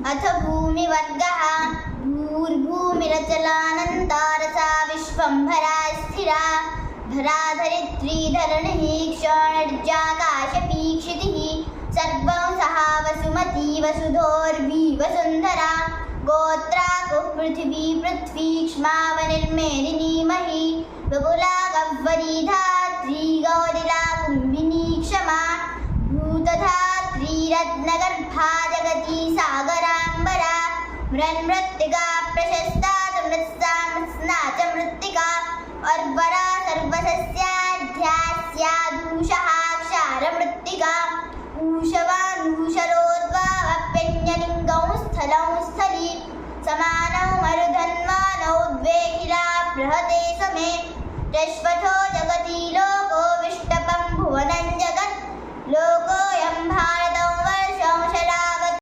अथ भूमिवर्गः भूर्भूमिरचलानन्तारसा विश्वम्भरा स्थिरा धराधरित्री धरणिः क्षणर्जाकाशपीक्षितिः सर्वं सहा वसुमती वसुधोर्वी वसुन्धरा गोत्राकुः पृथिवी पृथ्वी क्ष्मावनिर्मेदिनी मही बकुला गह्वरी धात्री गौरिला कुम्भिनी क्षमा भूतधात्री रत्नगर्भा जगती सागराम्बरा मृन्मृत्तिका प्रशस्ता मृत्सा मृत्स्ना च मृत्तिका अर्वरा सर्वसस्याध्यास्याधूषः क्षारमृत्तिका ऊषवानूषरोद्वाप्यन्यलिङ्गौ स्थलौ स्थली समानौ मरुधन्वानौ द्वेहिरा बृहते समे रश्वथो जगति लोको विष्टपं भुवनं जगत् लोको